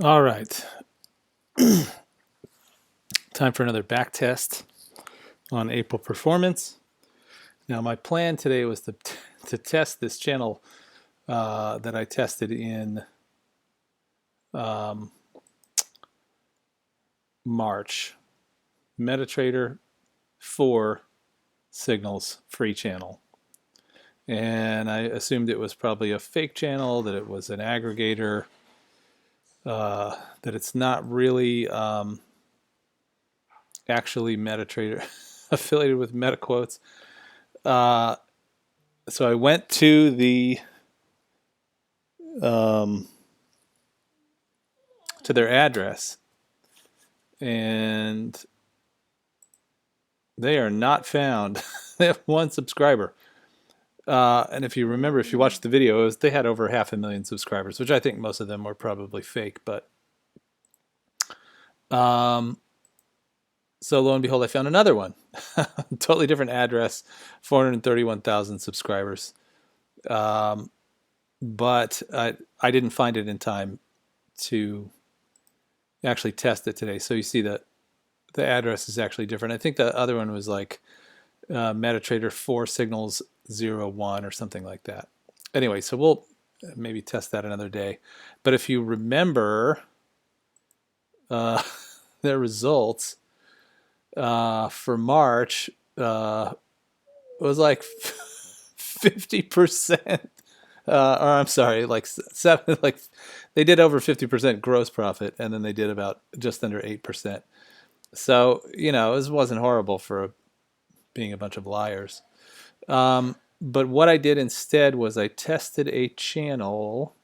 All right, time for another back test on April performance. Now, my plan today was to test this channel that I tested in um, March, MetaTrader 4 signals free channel. And I assumed it was probably a fake channel, that it was an aggregator, that it's not really actually MetaTrader affiliated with MetaQuotes. So I went to the um, to their address, and they are not found. They have one subscriber. And if you remember, if you watched the video, they had over 500,000 subscribers, which I think most of them were probably fake. But um, so lo and behold, I found another one, totally different address, 431,000 subscribers. Um, but I didn't find it in time to actually test it today. So you see that the address is actually different. I think the other one was like MetaTrader 4 signals 01 or something like that. Anyway, so we'll maybe test that another day. But if you remember their results for March, was like 50%. Or I'm sorry, like seven, like they did over 50% gross profit, and then they did about just under 8%. So it wasn't horrible for being a bunch of liars. But what I did instead was I tested a channel.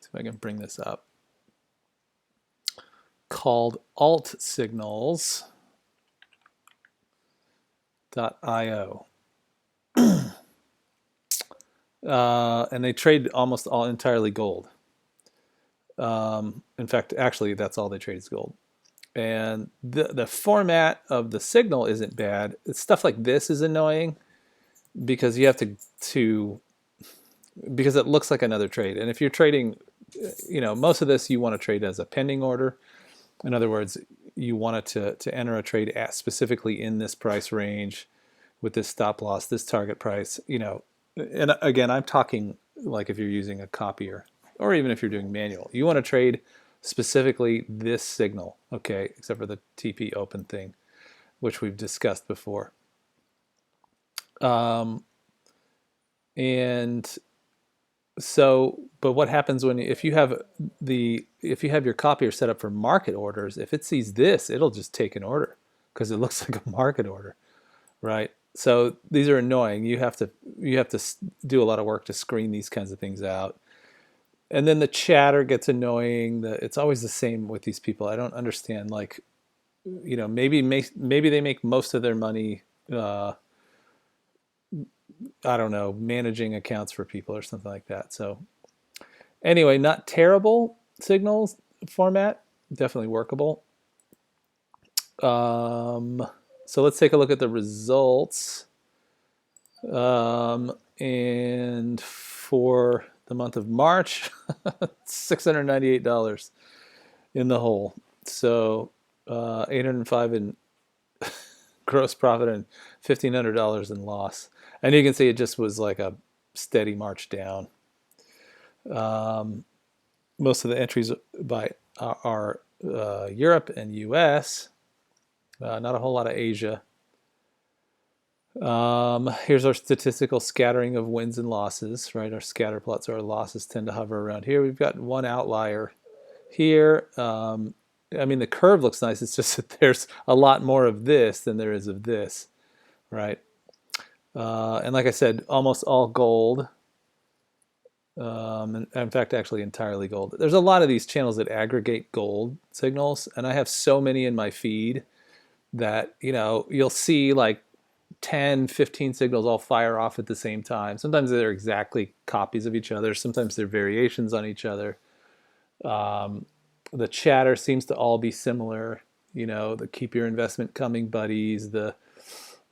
See if I can bring this up. Called altsignals.io. And they trade almost all entirely gold. In fact, actually, that's all they trade is gold. And the format of the signal isn't bad. Stuff like this is annoying because you have to because it looks like another trade. And if you're trading, most of this you want to trade as a pending order. In other words, you want it to enter a trade specifically in this price range with this stop loss, this target price, And again, I'm talking like if you're using a copier or even if you're doing manual. You want to trade specifically this signal, okay, except for the TP open thing, which we've discussed before. And so, but what happens if you have your copier set up for market orders, if it sees this, it'll just take an order because it looks like a market order, right? So these are annoying. You have to do a lot of work to screen these kinds of things out. And then the chatter gets annoying. It's always the same with these people. I don't understand. Like, maybe they make most of their money. I don't know, managing accounts for people or something like that. So anyway, not terrible signals format. Definitely workable. So let's take a look at the results. And for the month of March, $698 in the hole. So 805 in gross profit and $1,500 in loss. And you can see it just was like a steady march down. Most of the entries are Europe and US. Not a whole lot of Asia. Here's our statistical scattering of wins and losses, right? Our scatter plots, our losses tend to hover around here. We've got one outlier here. I mean, the curve looks nice. It's just that there's a lot more of this than there is of this, right? And like I said, almost all gold. And in fact, actually entirely gold. There's a lot of these channels that aggregate gold signals, and I have so many in my feed that, you'll see like 10, 15 signals all fire off at the same time. Sometimes they're exactly copies of each other. Sometimes they're variations on each other. The chatter seems to all be similar. The keep your investment coming buddies, the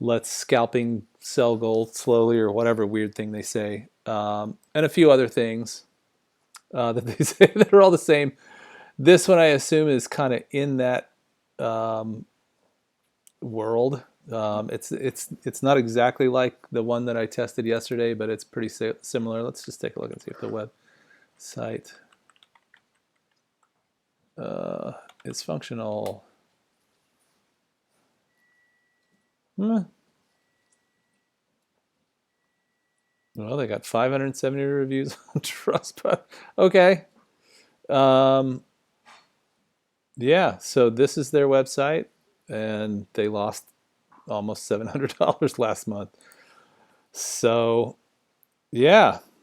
let's scalping sell gold slowly or whatever weird thing they say, and a few other things that they say that are all the same. This one I assume is kind of in that um, world. It's not exactly like the one that I tested yesterday, but it's pretty similar. Let's just take a look and see if the website is functional. Hmm. Well, they got 570 reviews on Trustpilot. Okay. Um, yeah, so this is their website, and they lost almost $700 last month. So, yeah,